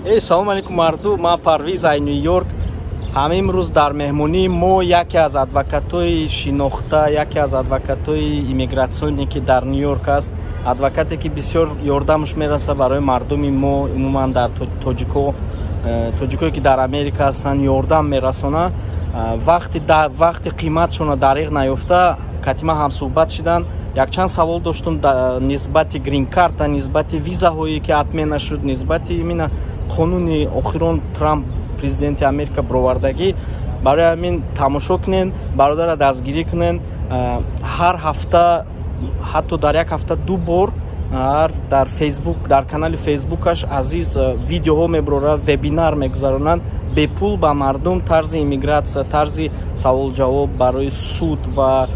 Салом алейкум марду, ма Парвиз ай Нью-Йорк. Ҳам имрӯз дар меҳмонӣ мо яке аз адвокатои шинохта, яке аз адвокатои иммигратсионе ки дар Нью-Йорк аст, адвокате ки бисёр ёрдамш мераса барои мардуми мо умуман дар тоҷикое ки дар Америка ҳастанд ёрдам мерасона. Вақти қиматшона дариқ наёфта катима ҳамсуҳбат шидан. Якчанд савол доштум нисбати грин карта, нисбати визаҳое ки атмена шуд, нисбати именно қонуни охирон Трамп президенти Америка бировардагӣ. Барои ҳамин тамошо кунен, бародара дастгирӣ кунен. Ҳар ҳафта, ҳатто дар як ҳафта 2 бор дар фейсбук, дар канали фейсбукаш азиз видеоҳо мебарорад, вебинар мегузаронанд бепул ба мардум тарзи иммигратсия, тарзи савол-ҷавоб барои суд ва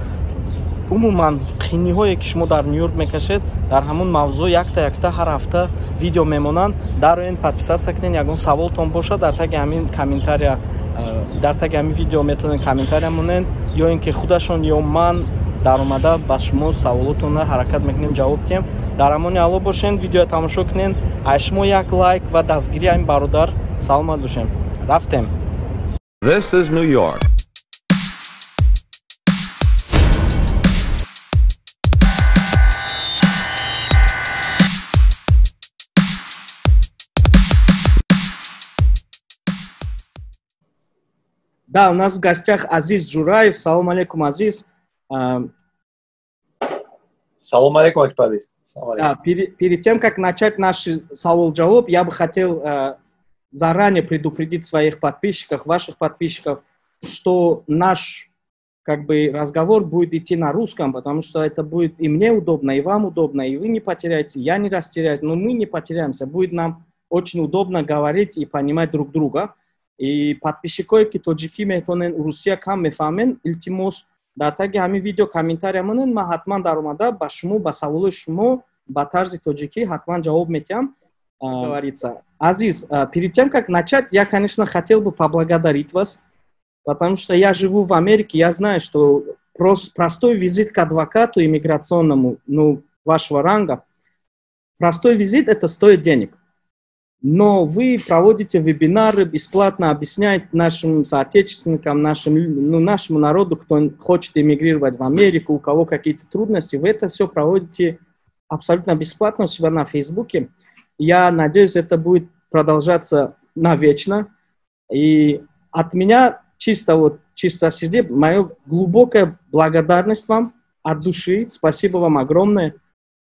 умуман қиниҳое ки шумо дар Нью-Йорк мекашед, дар ҳамон мавзӯъ якта ҳар ҳафта видео мемонанд. Дароен подписатсия кунен, ягон саволтон бошад дар таги ҳамин комментария, дар таги ҳамин видео метавонед комментария монед, ё ин ки худашон ё ман дар омада ба шумо саволотонро ҳаракат мекунем ҷавоб диҳем. дар амони алло бошен, видео тамошо кунен. Аз шумо як лайк ва дастгирии ҳамин бародар саломат бошем. Рафтем. This is New York. Да, у нас в гостях Азиз Джураев. Салам алейкум, Азиз. Салам алейкум, Парвиз. Да, перед тем, как начать наш савол-джавоб, я бы хотел заранее предупредить своих подписчиков, ваших подписчиков, что наш разговор будет идти на русском, потому что это будет и мне удобно, и вам удобно, и вы не потеряетесь, я не растеряюсь, но мы не потеряемся. Будет нам очень удобно говорить и понимать друг друга. И подписчикой, ки тоҷикӣ метавонен русия кам мефаҳмен, илтимос дар таги ҳамин видео комментария монен. Ман ҳатман дар омада ба шумо, ба саволои шумо ба тарзи тоҷикӣ ҳатман ҷавоб медиҳам. Говорится. Азиз, перед тем, как начать, я, конечно, хотел бы поблагодарить вас, потому что я живу в Америке, я знаю, что простой визит к адвокату иммиграционному, вашего ранга, простой визит это стоит денег. Но вы проводите вебинары, бесплатно объясняете нашим соотечественникам, нашему народу, кто хочет эмигрировать в Америку, у кого какие-то трудности, вы это все проводите абсолютно бесплатно у себя на Фейсбуке. Я надеюсь, это будет продолжаться навечно. И от меня чисто сердце, моя глубокая благодарность вам от души. Спасибо вам огромное.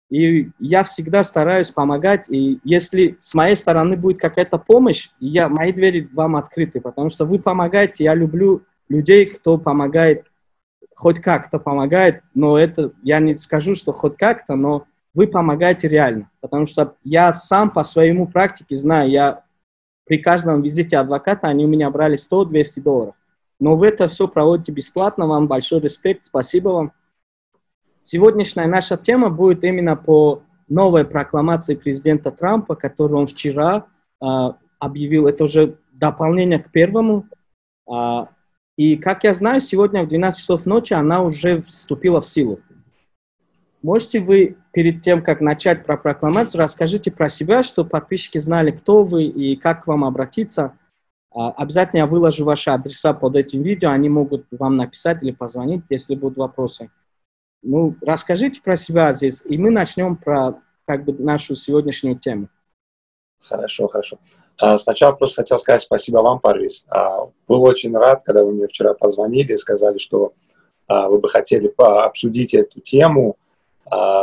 И я всегда стараюсь помогать, и если с моей стороны будет какая-то помощь, мои двери вам открыты, потому что вы помогаете, я люблю людей, кто помогает, хоть как-то помогает, но это, я не скажу, что хоть как-то, но вы помогаете реально, потому что я сам по своему практике знаю, я при каждом визите адвоката, они у меня брали $100-200, но вы это все проводите бесплатно, вам большой респект, спасибо вам. Сегодняшняя наша тема будет именно по новой прокламации президента Трампа, которую он вчера объявил. Это уже дополнение к первому. И, как я знаю, сегодня в 12 часов ночи она уже вступила в силу. Можете вы, перед тем, как начать про прокламацию, расскажите про себя, чтобы подписчики знали, кто вы и как к вам обратиться. Обязательно я выложу ваши адреса под этим видео, они могут вам написать или позвонить, если будут вопросы. Расскажите про себя здесь, и мы начнем про нашу сегодняшнюю тему. Хорошо. Сначала просто хотел сказать спасибо вам, Парвиз. Был очень рад, когда вы мне вчера позвонили и сказали, что вы бы хотели обсудить эту тему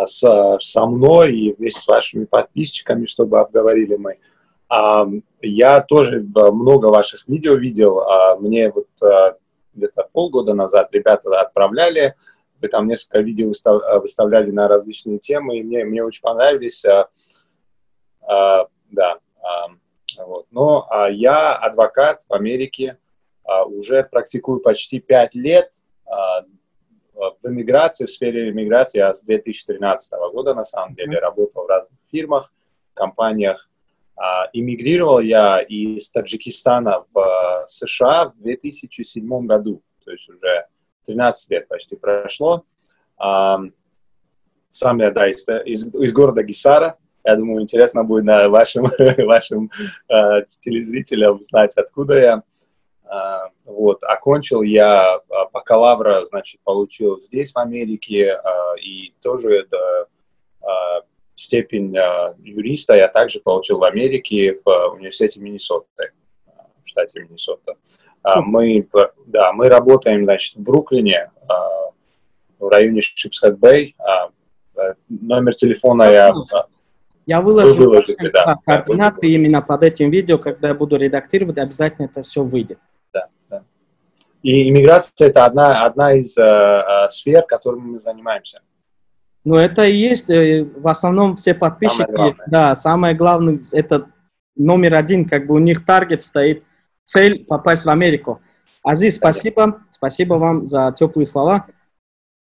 со мной и вместе с вашими подписчиками, чтобы обговорили мы. Я тоже много ваших видео видел. Мне где-то полгода назад ребята отправляли. Вы там несколько видео выставляли на различные темы, и мне очень понравились. Но я адвокат в Америке, уже практикую почти 5 лет в эмиграции, в сфере эмиграции. Я с 2013 года, на самом деле, работал в разных фирмах, компаниях. Эмигрировал я из Таджикистана в США в 2007 году, то есть уже 13 лет почти прошло. Сам я, из города Гисара, Я думаю, интересно будет вашим телезрителям знать, откуда я. Вот. Окончил я бакалавра, значит, получил здесь, в Америке, и тоже степень юриста я также получил в Америке, в университете Миннесоты, в штате Миннесота. Мы работаем, значит, в Бруклине, в районе Шипсхед-Бэй. Номер телефона я выложу да, координаты именно под этим видео, когда я буду редактировать, обязательно это все выйдет. Да, да. И иммиграция – это одна из сфер, которыми мы занимаемся. Ну, это и есть, в основном все подписчики, самое главное, это номер один, как бы у них таргет стоит, цель попасть в Америку. Азиз, спасибо вам за теплые слова.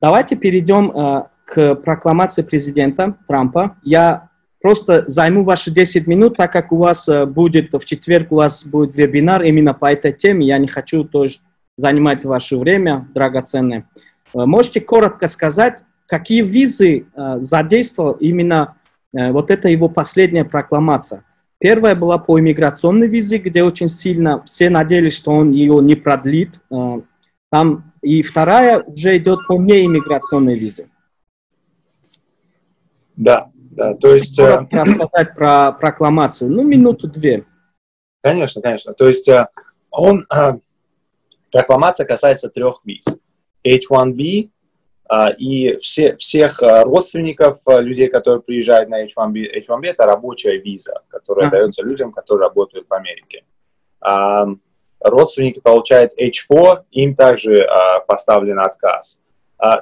Давайте перейдем к прокламации президента Трампа. Я просто займу ваши 10 минут, так как у вас будет, в четверг у вас будет вебинар именно по этой теме. Я не хочу тоже занимать ваше время драгоценное. Можете коротко сказать, какие визы задействовал именно вот эта его последняя прокламация? Первая была по иммиграционной визе, где очень сильно все надеялись, что он ее не продлит. Там, и вторая уже идет по неиммиграционной визе. Да, да, то есть... Рассказать про прокламацию, ну, минуту-две. Конечно, конечно. То есть прокламация касается 3 виз. H-1B и всех родственников людей, которые приезжают на H-1B. H-1B – это рабочая виза, которая дается людям, которые работают в Америке. Родственники получают H-4, им также поставлен отказ.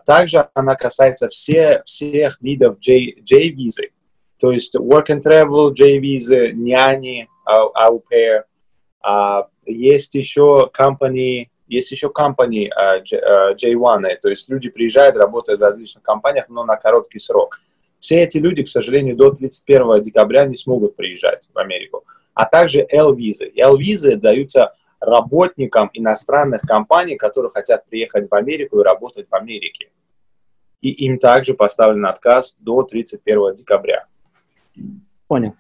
Также она касается всех видов J-визы, то есть work and travel, J-визы, няни, au pair. Есть еще company J1, то есть люди приезжают, работают в различных компаниях, но на короткий срок. Все эти люди, к сожалению, до 31 декабря не смогут приезжать в Америку. А также L-визы. L-визы даются работникам иностранных компаний, которые хотят приехать в Америку и работать в Америке. И им также поставлен отказ до 31 декабря. Понял.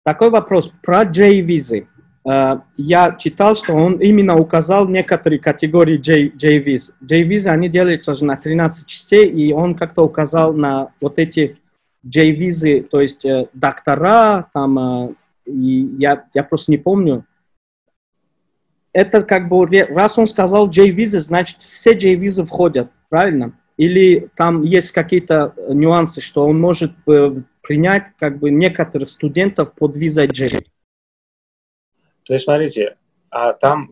Такой вопрос про J-визы. Я читал, что он именно указал некоторые категории J-виз. J-визы, они делятся же на 13 частей, и он как-то указал на вот эти J-визы, то есть доктора, там, и я просто не помню. Это как бы, раз он сказал J-визы, значит все J-визы входят, правильно? Или там есть какие-то нюансы, что он может принять как бы некоторых студентов под визой J? То есть, смотрите, там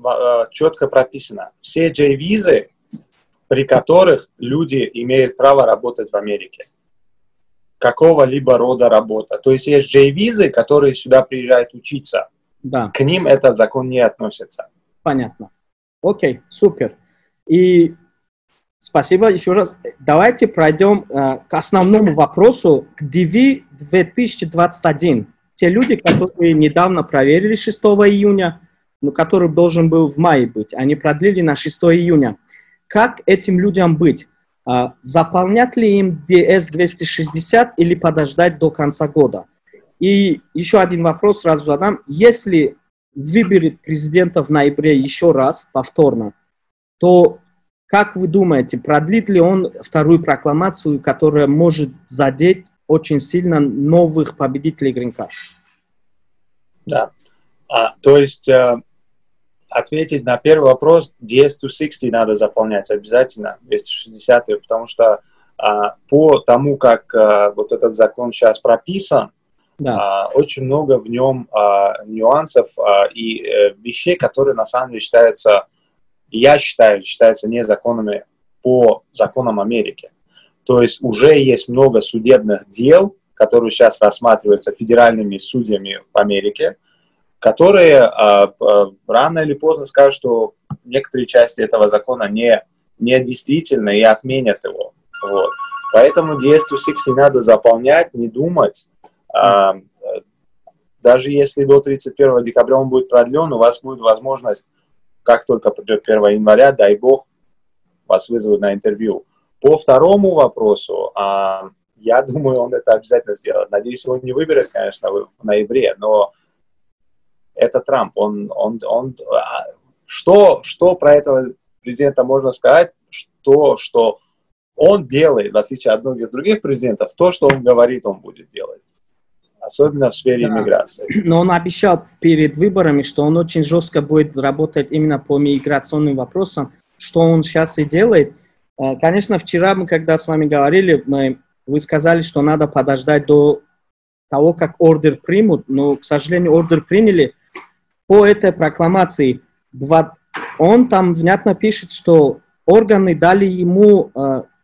четко прописано, все J-визы, при которых люди имеют право работать в Америке. Какого-либо рода работа. То есть, есть J-визы, которые сюда приезжают учиться. Да. К ним этот закон не относится. Понятно. Окей, супер. И спасибо еще раз. Давайте пройдем к основному вопросу, к DV 2021. Те люди, которые недавно проверили 6 июня, но который должен был в мае быть, они продлили на 6 июня. Как этим людям быть? Заполнять ли им DS-260 или подождать до конца года? И еще один вопрос сразу задам. Если выберет президента в ноябре еще раз, повторно, то как вы думаете, продлит ли он вторую прокламацию, которая может задеть очень сильно новых победителей Green-Card? Да. То есть ответить на первый вопрос, DS-260 надо заполнять обязательно, 260, потому что по тому, как вот этот закон сейчас прописан, да, очень много в нем нюансов и вещей, которые на самом деле считаются незаконными по законам Америки. То есть уже есть много судебных дел, которые сейчас рассматриваются федеральными судьями в Америке, которые рано или поздно скажут, что некоторые части этого закона не действительны и отменят его. Вот. Поэтому DS-260 надо заполнять, не думать. Даже если до 31 декабря он будет продлен, у вас будет возможность, как только придет 1 января, дай бог, вас вызовут на интервью. По второму вопросу, я думаю, он это обязательно сделает. Надеюсь, он не выберет, конечно, в ноябре, но это Трамп. Что про этого президента можно сказать? Что он делает, в отличие от многих других президентов, то, что он говорит, он будет делать. Особенно в сфере иммиграции. Но он обещал перед выборами, что он очень жестко будет работать именно по миграционным вопросам, что он сейчас и делает. Конечно, вчера мы, когда с вами говорили, вы сказали, что надо подождать до того, как ордер примут, но, к сожалению, ордер приняли. По этой прокламации он там внятно пишет, что органы дали ему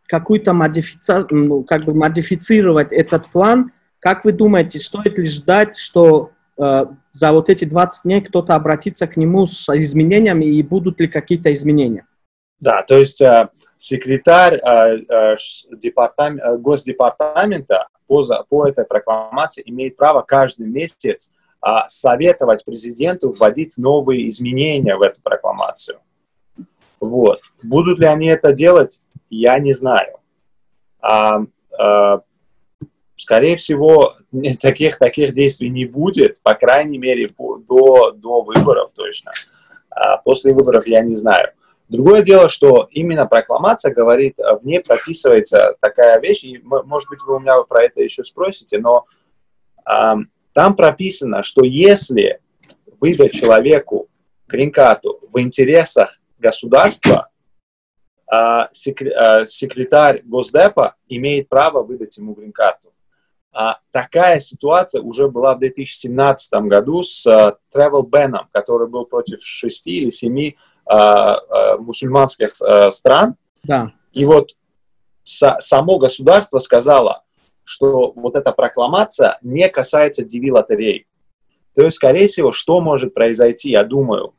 какую-то модифицировать этот план. Как вы думаете, стоит ли ждать, что за вот эти 20 дней кто-то обратится к нему с изменениями и будут ли какие-то изменения? Да, то есть секретарь Госдепартамента по этой прокламации имеет право каждый месяц советовать президенту вводить новые изменения в эту прокламацию. Вот. Будут ли они это делать, я не знаю. Скорее всего, таких действий не будет, по крайней мере, до выборов точно. После выборов я не знаю. Другое дело, что именно прокламация говорит, в ней прописывается такая вещь, и, может быть, вы у меня про это еще спросите, но там прописано, что если выдать человеку грин-карту в интересах государства, секретарь Госдепа имеет право выдать ему грин-карту. Такая ситуация уже была в 2017 году с travel ban, который был против 6 или 7 мусульманских стран. Да. И вот само государство сказало, что вот эта прокламация не касается DV-лотерей. То есть, скорее всего, что может произойти, я думаю,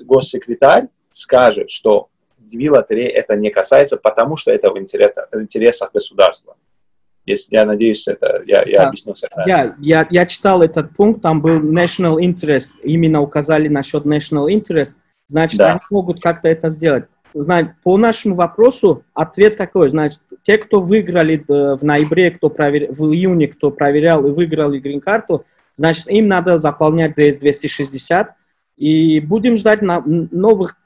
госсекретарь скажет, что DV-лотерей это не касается, потому что это в интересах государства. Я надеюсь, я объяснился. Я читал этот пункт, там был national interest, именно указали насчет national interest, значит, они могут как-то это сделать. Значит, по нашему вопросу ответ такой, значит, те, кто выиграли в ноябре, в июне, кто проверял и выиграли грин-карту, значит, им надо заполнять DS-260, и будем ждать новых,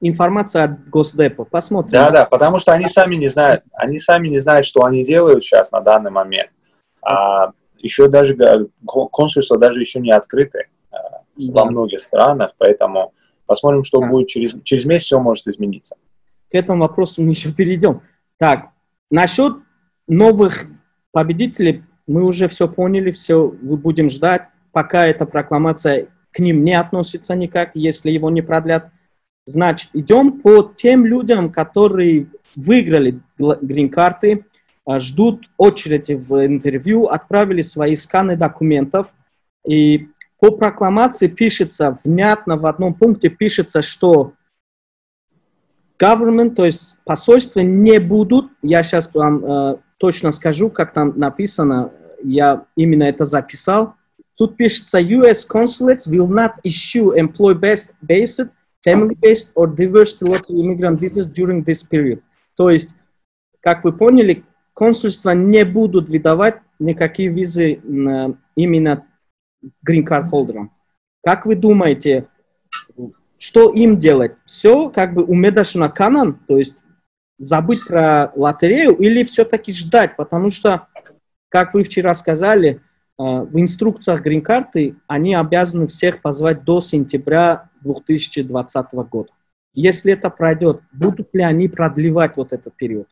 информации от Госдепа. Посмотрим. Да, потому что они сами не знают, что они делают сейчас на данный момент. Еще даже консульства даже еще не открыты во многих странах, поэтому посмотрим, что будет через месяц, все может измениться. К этому вопросу мы еще перейдем. Так, насчет новых победителей мы уже все поняли, все будем ждать, пока эта прокламация к ним не относится никак, если его не продлят. Значит, идем по тем людям, которые выиграли грин-карты, ждут очереди в интервью, отправили свои сканы документов. И по прокламации пишется, внятно в одном пункте пишется, что government, то есть посольства не будут, я сейчас вам точно скажу, как там написано, я именно это записал. Тут пишется, US consulates will not issue employee-based, family-based or diversity local immigrant visas during this period. То есть, как вы поняли, консульства не будут выдавать никакие визы именно green-card-холдерам. Как вы думаете, что им делать? Все умедашна канан, то есть забыть про лотерею или все-таки ждать? Потому что, как вы вчера сказали, в инструкциях грин-карты они обязаны всех позвать до сентября 2020 года. Если это пройдет, будут ли они продлевать вот этот период?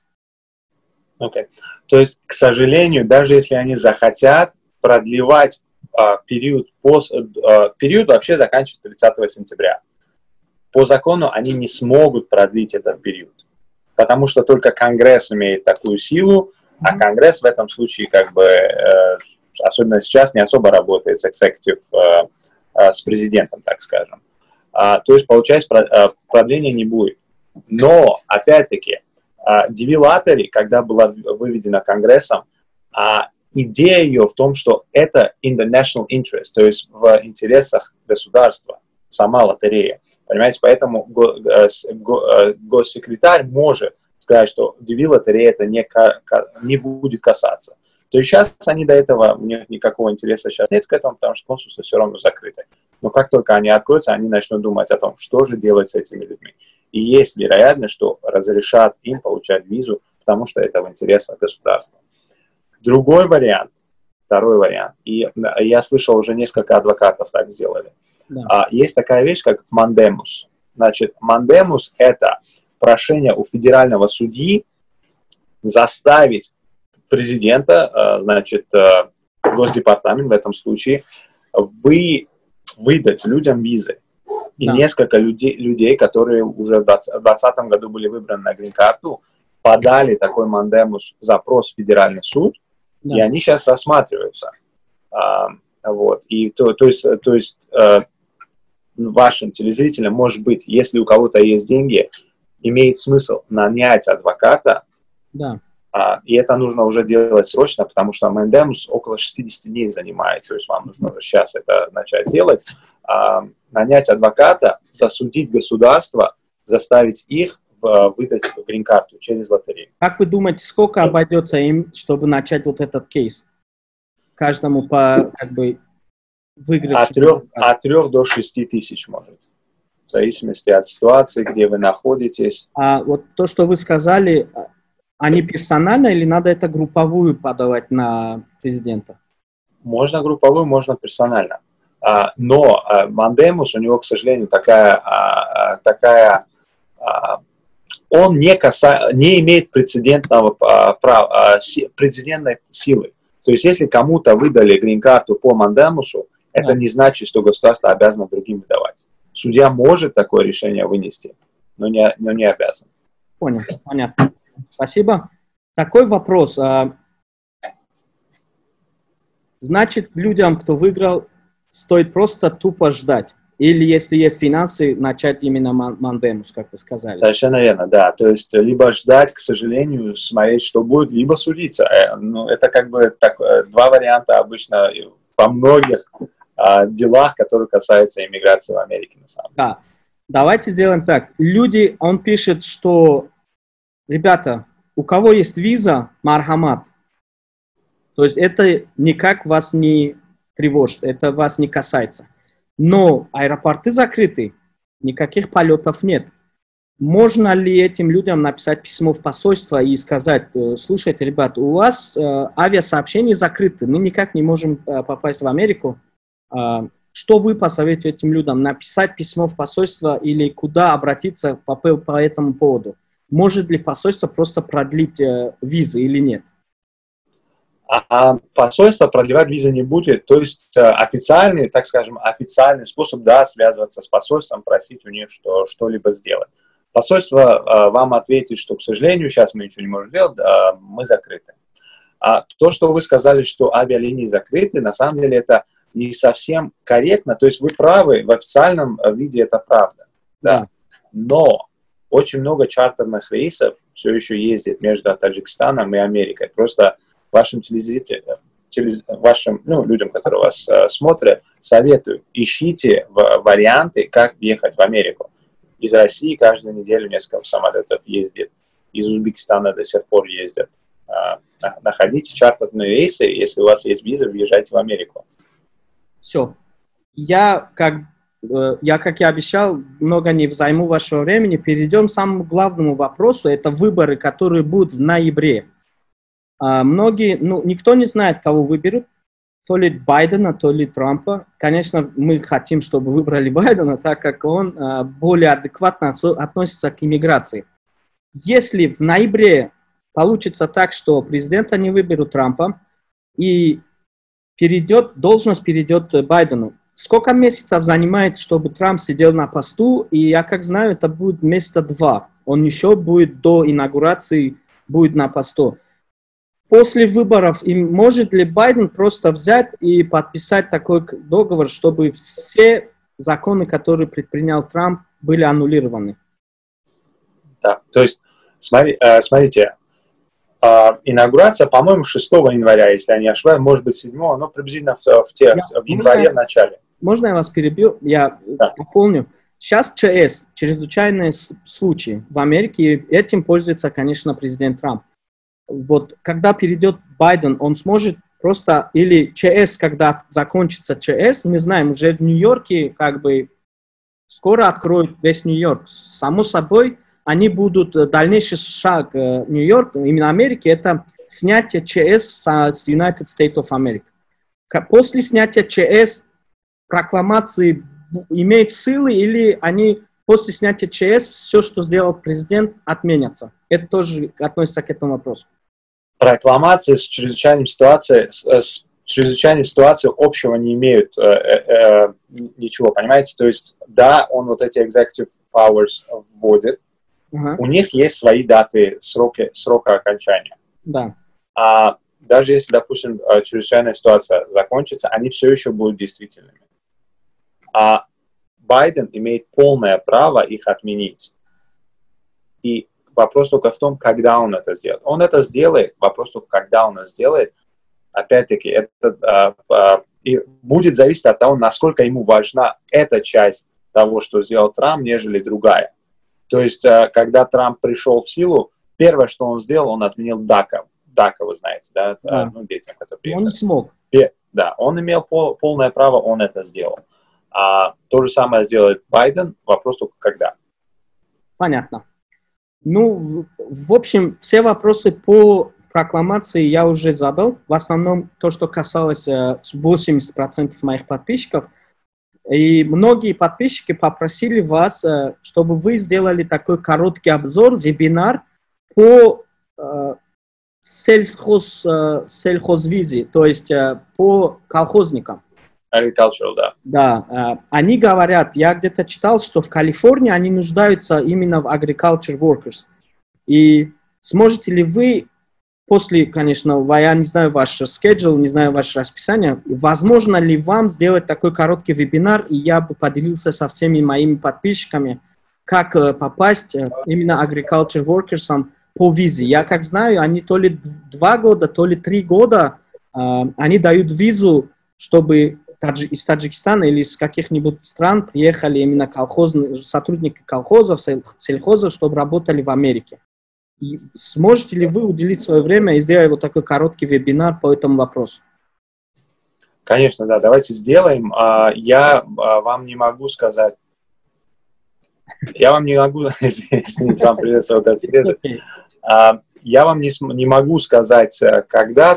Okay. То есть, к сожалению, даже если они захотят продлевать период вообще заканчивается 30 сентября. По закону они не смогут продлить этот период, потому что только Конгресс имеет такую силу, а Конгресс в этом случае особенно сейчас, не особо работает с executive, с президентом, так скажем. То есть, получается, продления не будет. Но, опять-таки, DV-лотерей, когда была выведена Конгрессом, идея ее в том, что это in the national interest, то есть в интересах государства, сама лотерея. Понимаете, поэтому госсекретарь может сказать, что DV лотерея это не будет касаться. То есть сейчас они до этого, у них никакого интереса сейчас нет к этому, потому что консульство все равно закрыто. Но как только они откроются, они начнут думать о том, что же делать с этими людьми. И есть вероятность, что разрешат им получать визу, потому что это в интересах государства. Другой вариант, второй вариант, и я слышал, уже несколько адвокатов так сделали. Да. Есть такая вещь, как мандемус. Значит, мандемус – это прошение у федерального судьи заставить президента, значит, Госдепартамент в этом случае, выдать людям визы. И да. Несколько людей, которые уже в 2020 году были выбраны на грин-карту, подали такой мандемус запрос в федеральный суд, да. И они сейчас рассматриваются. Вот. И то есть вашим телезрителям, может быть, если у кого-то есть деньги, имеет смысл нанять адвоката, да. И это нужно уже делать срочно, потому что мандемус около 60 дней занимает, то есть вам нужно уже сейчас это начать делать. Нанять адвоката, засудить государство, заставить их выдать грин-карту через лотерею. Как вы думаете, сколько обойдется им, чтобы начать вот этот кейс? Каждому по, как бы, выигрышу? От 3 до 6 тысяч, может. В зависимости от ситуации, где вы находитесь. А вот то, что вы сказали, они персонально или надо это групповую подавать на президента? Можно групповую, можно персонально. Но мандемус, у него, к сожалению, он не имеет прецедентной силы. То есть, если кому-то выдали грин-карту по мандемусу, это не значит, что государство обязано другим выдавать. Судья может такое решение вынести, но не обязан. Понял, понятно. Спасибо. Такой вопрос. Значит, людям, кто выиграл, стоит просто тупо ждать? Или, если есть финансы, начать именно мандемус, как вы сказали? Совершенно верно, да. То есть, либо ждать, к сожалению, смотреть, что будет, либо судиться. Ну, это как бы два варианта обычно во многих делах, которые касаются иммиграции в Америке, на самом деле. Да. Давайте сделаем так. Он пишет, что, ребята, у кого есть виза, мархамат, то есть это никак вас не тревожит, это вас не касается. Но аэропорты закрыты, никаких полетов нет. Можно ли этим людям написать письмо в посольство и сказать: слушайте, ребята, у вас авиасообщения закрыты, мы никак не можем попасть в Америку. Что вы посоветуете этим людям? Написать письмо в посольство или куда обратиться по этому поводу? Может ли посольство просто продлить визы или нет? Посольство продлевать визы не будет, то есть официальный, так скажем, официальный способ, да, связываться с посольством, просить у них что-либо сделать. Посольство вам ответит, что, к сожалению, сейчас мы ничего не можем делать, мы закрыты. А то, что вы сказали, что авиалинии закрыты, на самом деле это не совсем корректно, то есть вы правы, в официальном виде это правда, да. Но очень много чартерных рейсов все еще ездит между Таджикистаном и Америкой, просто вашим телезрителям, людям, которые вас смотрят, советую, ищите варианты, как ехать в Америку. Из России каждую неделю несколько самолетов ездит, из Узбекистана до сих пор ездят. Находите чартерные рейсы, если у вас есть виза, въезжайте в Америку. Все. Как я обещал, много не займу вашего времени. Перейдем к самому главному вопросу. Это выборы, которые будут в ноябре. Никто не знает, кого выберут, то ли Байдена, то ли Трампа. Конечно, мы хотим, чтобы выбрали Байдена, так как он более адекватно относится к иммиграции. Если в ноябре получится так, что президента не выберут Трампа, и должность перейдет Байдену, сколько месяцев занимает, чтобы Трамп сидел на посту? И я как знаю, это будет месяца 2. Он еще будет до инаугурации будет на посту. После выборов может ли Байден просто взять и подписать такой договор, чтобы все законы, которые предпринял Трамп, были аннулированы? Да, то есть, смотрите, инаугурация, по-моему, 6 января, если я не ошибаюсь, может быть 7, но приблизительно в январе в начале. Можно я вас перебью? Я дополню. сейчас ЧС, чрезвычайные случаи в Америке, и этим пользуется, конечно, президент Трамп. Вот когда перейдет Байден, он сможет просто, или ЧС, когда закончится ЧС, мы знаем, уже в Нью-Йорке как бы скоро откроют весь Нью-Йорк. Само собой, они будут, дальнейший шаг Нью-Йорка, именно Америки, это снятие ЧС с United States of America. После снятия ЧС прокламации имеют силы, или они после снятия ЧС все, что сделал президент, отменятся? Это тоже относится к этому вопросу. Прокламации с чрезвычайной ситуацией общего не имеют ничего, понимаете? То есть, да, он вот эти executive powers вводит, у них есть свои даты, срока окончания. Да. А даже если, допустим, чрезвычайная ситуация закончится, они все еще будут действительными. А Байден имеет полное право их отменить. И вопрос только в том, когда он это сделает. Он это сделает, вопрос только, когда он это сделает. Опять-таки, это и будет зависеть от того, насколько ему важна эта часть того, что сделал Трамп, нежели другая. То есть, когда Трамп пришел в силу, первое, что он сделал, он отменил ДАКА. ДАКА, вы знаете, да? Ну, детям это приехали. Он не смог. Да, он имел полное право, он это сделал. А то же самое сделает Байден, вопрос только когда. Понятно. Ну, в общем, все вопросы по прокламации я уже задал. В основном то, что касалось 80% моих подписчиков. И многие подписчики попросили вас, чтобы вы сделали такой короткий обзор, вебинар по сельхозвизе, то есть по колхозникам. Agricultural, да. Да, они говорят, я где-то читал, что в Калифорнии они нуждаются именно в agriculture workers. И сможете ли вы после, конечно, я не знаю ваш schedule, не знаю ваше расписание, возможно ли вам сделать такой короткий вебинар, и я бы поделился со всеми моими подписчиками, как попасть именно agriculture workers по визе. Я как знаю, они то ли 2 года, то ли 3 года, они дают визу, чтобы из Таджикистана или из каких-нибудь стран приехали именно сотрудники колхозов, сельхозов, чтобы работали в Америке. И сможете ли вы уделить свое время и сделать вот такой короткий вебинар по этому вопросу? Конечно, да, давайте сделаем. Я вам не могу сказать. Извините, вам придется вот это срезать. Я вам не могу сказать, когда.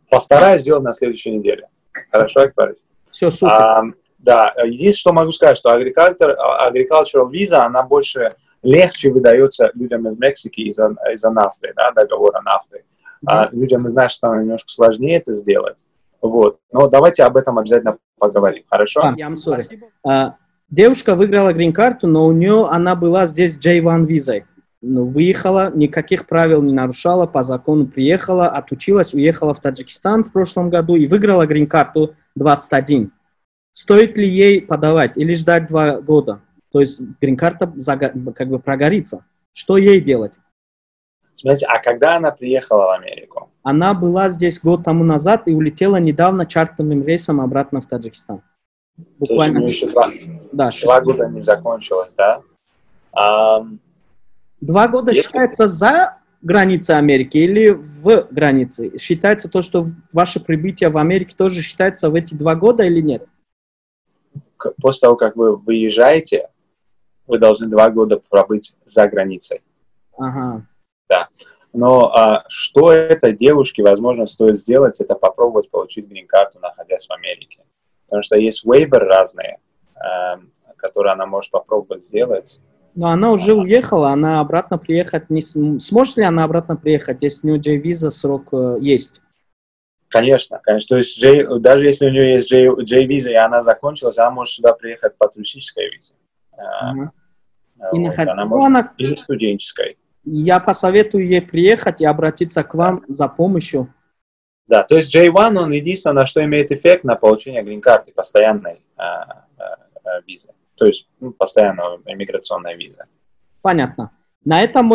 Постараюсь сделать на следующей неделе. Хорошо, Акбар? Все, супер. Да, единственное, что могу сказать, что agricultural visa, она больше легче выдается людям из Мексики из-за нафты, да, договора нафты. Людям из нашей страны немножко сложнее это сделать. Вот. Но давайте об этом обязательно поговорим. Хорошо? Девушка выиграла грин-карту, но она была здесь J1 визой. Выехала, никаких правил не нарушала, по закону приехала, отучилась, уехала в Таджикистан в прошлом году и выиграла грин-карту 21. Стоит ли ей подавать или ждать 2 года? То есть грин-карта как бы прогорится. Что ей делать? Смотрите, а когда она приехала в Америку? Она была здесь год тому назад и улетела недавно чартерным рейсом обратно в Таджикистан. Буквально. То есть еще 2 года не закончилось, да? 2 года считается за границей Америки или в границе? Считается то, что ваше прибытие в Америке тоже считается в эти 2 года или нет? После того, как вы выезжаете, вы должны 2 года пробыть за границей. Ага. Да. Но что этой девушке, возможно, стоит сделать, это попробовать получить грин-карту, находясь в Америке. Потому что есть вейвер разные, которые она может попробовать сделать. Но она уже уехала, она обратно приехать не сможет ли она обратно приехать, если у нее J-виза срок есть? Конечно, конечно. То есть даже если у нее есть J-виза и она закончилась, она может сюда приехать по туристической визе. Она может или студенческой. Я посоветую ей приехать и обратиться к вам за помощью. Да, то есть J1, он единственное, на что имеет эффект на получение грин-карты, постоянной визы. То есть постоянная иммиграционная виза. Понятно. На этом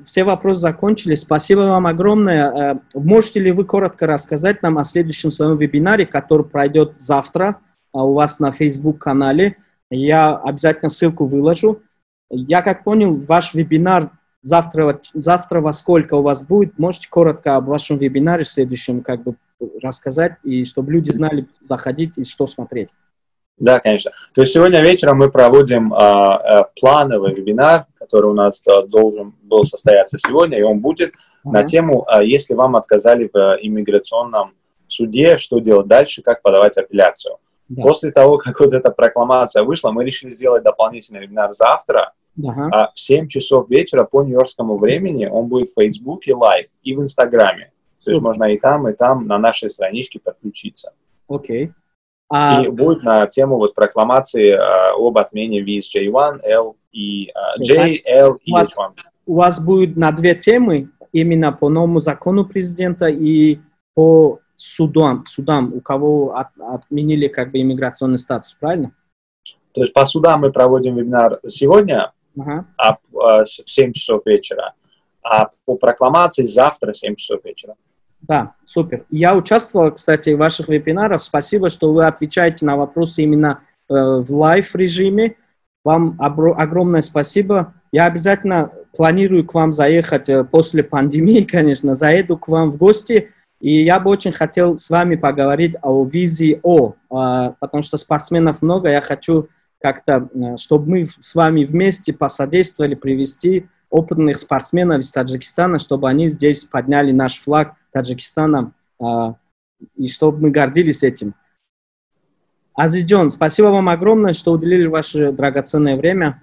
все вопросы закончились. Спасибо вам огромное. Можете ли вы коротко рассказать нам о следующем своем вебинаре, который пройдет завтра у вас на Facebook-канале? Я обязательно ссылку выложу. Я как понял, ваш вебинар завтра во сколько у вас будет? Можете коротко об вашем вебинаре следующем как бы рассказать, и чтобы люди знали, заходить и что смотреть? Да, конечно. То есть сегодня вечером мы проводим плановый вебинар, который у нас должен был состояться сегодня, и он будет на тему, если вам отказали в иммиграционном суде, что делать дальше, как подавать апелляцию. Да. После того, как вот эта прокламация вышла, мы решили сделать дополнительный вебинар завтра, в 7 часов вечера по нью-йоркскому времени. Он будет в Фейсбуке лайв и в Инстаграме. То есть можно и там на нашей страничке подключиться. Окей. И будет на тему вот прокламации об отмене виз J1, L и J, L и H1. У вас будет на две темы, именно по новому закону президента и по судам, у кого отменили как бы иммиграционный статус, правильно? То есть по судам мы проводим вебинар сегодня в 7 часов вечера, а по прокламации завтра в 7 часов вечера. Да, супер. Я участвовал, кстати, в ваших вебинарах. Спасибо, что вы отвечаете на вопросы именно в лайв-режиме. Вам огромное спасибо. Я обязательно планирую к вам заехать после пандемии, конечно. Заеду к вам в гости. И я бы очень хотел с вами поговорить о визе О, потому что спортсменов много. Я хочу как-то, чтобы мы с вами вместе посодействовали привести опытных спортсменов из Таджикистана, чтобы они здесь подняли наш флаг Таджикистана, и чтобы мы гордились этим. Азизджон, спасибо вам огромное, что уделили ваше драгоценное время.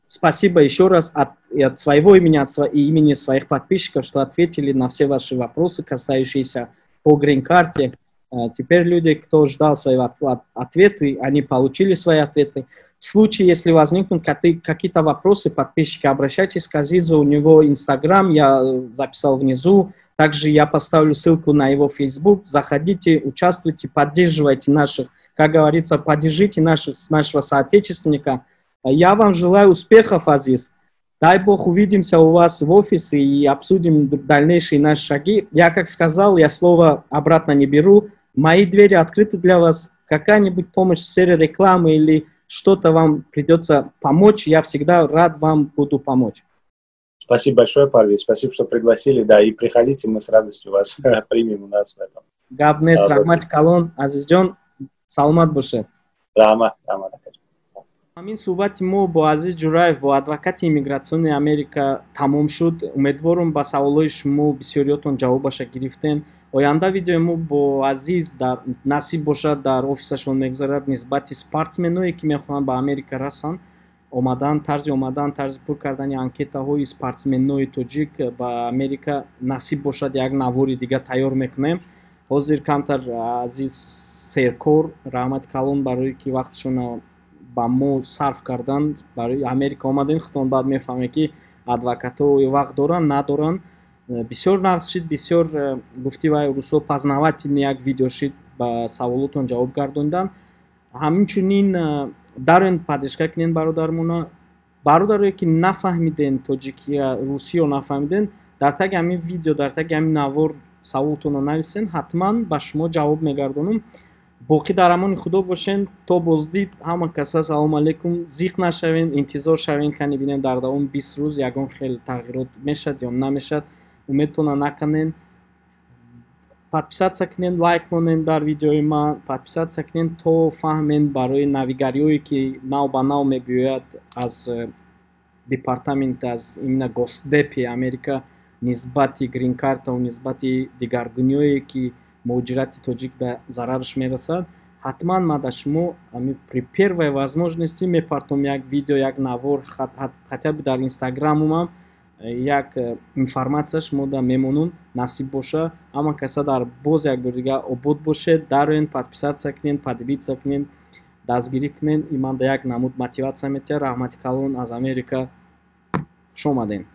Спасибо еще раз от своего имени, и имени своих подписчиков, что ответили на все ваши вопросы, касающиеся по грин-карте. Теперь люди, кто ждал свои ответы, они получили свои ответы. В случае, если возникнут какие-то вопросы, подписчики, обращайтесь к Азизу, у него Инстаграм, я записал внизу. Также я поставлю ссылку на его Фейсбук. Заходите, участвуйте, поддерживайте наших, как говорится, поддержите нашего соотечественника. Я вам желаю успехов, Азиз. Дай Бог, увидимся у вас в офисе и обсудим дальнейшие наши шаги. Я, как сказал, я слово обратно не беру. Мои двери открыты для вас. Какая-нибудь помощь в сфере рекламы или что-то вам придется помочь, я всегда рад вам буду помочь. Спасибо большое, Парвиз. Спасибо, что пригласили. Да, и приходите, мы с радостью вас примем у нас в этом. Габнес, Рахмат Калон, Азизджон, Салмат Буше. Рахмат. ҳамин суҳбати мо бо Азиз Ҷураев, бо адвокати иммигратсиони Америка тамом шуд. Умедворам ба саволҳои шумо бисёриётон ҷавобаша гирифтем. Оянда видеои мо бо Азиз насиб бошад дар офисашон мегузарад нисбати спортсменое ки мехоҳанд ба Америка расанд, тарзи пур кардани анкетаҳои спортсменои тоҷик ба Америка насиб бошад, як навори дига тайёр мекунем. ҳозир камтар Азиз серкор, раҳмати калон барои ки вақтшона ба мо сарф кардан, барои Америка омаден, хутон баъд мефаҳме ки адвокатҳо вақт доранд, надоранд. Бисёр нағз шид, бисёр гуфти вай рӯзҳо пазнаватин як видео шид ба саволотон ҷавоб гардондан. Ҳаминчунин дарен падишка кунен бародарое ки нафаҳмиден тоҷикия, русиё нафаҳмиден, дар таги ҳамин видео, дар таги ҳамин навор саволотонро нависен, ҳатман ба шумо ҷавоб мегардонам. боқӣ дар амони худо бошен. То боздид ҳама каса салому алейкум. Зиқ нашавен, интизор шавен кани бинем дар давоми 20 рӯз ягон хел тағйирот мешад ё намешад. умедтона накунен. подписатсия кунен, лайк монен дар видеои ман, подписатсия кунен то фаҳмен барои навигариҳое ки нав ба нав мебиёяд аз департамент, аз именно госдепи Америка нисбати грин-картаву нисбати дигаргуниҳое ки муҳоҷирати тоҷик ба зарараш мерасад. ҳатман ман да шумо при первой возможности мепартом як видео, як навор, хотя бы дар инстаграмумам як информация шумо да мемонам, насиб боша. ҳама каса дар боз як бор дига обод бошед, дароен подписатсия кунен, поделитсия кунен, дастгирӣ кунен. И ман да як намуд мотиватсия метиҳад. раҳмати калон аз Америка. хуш омаден.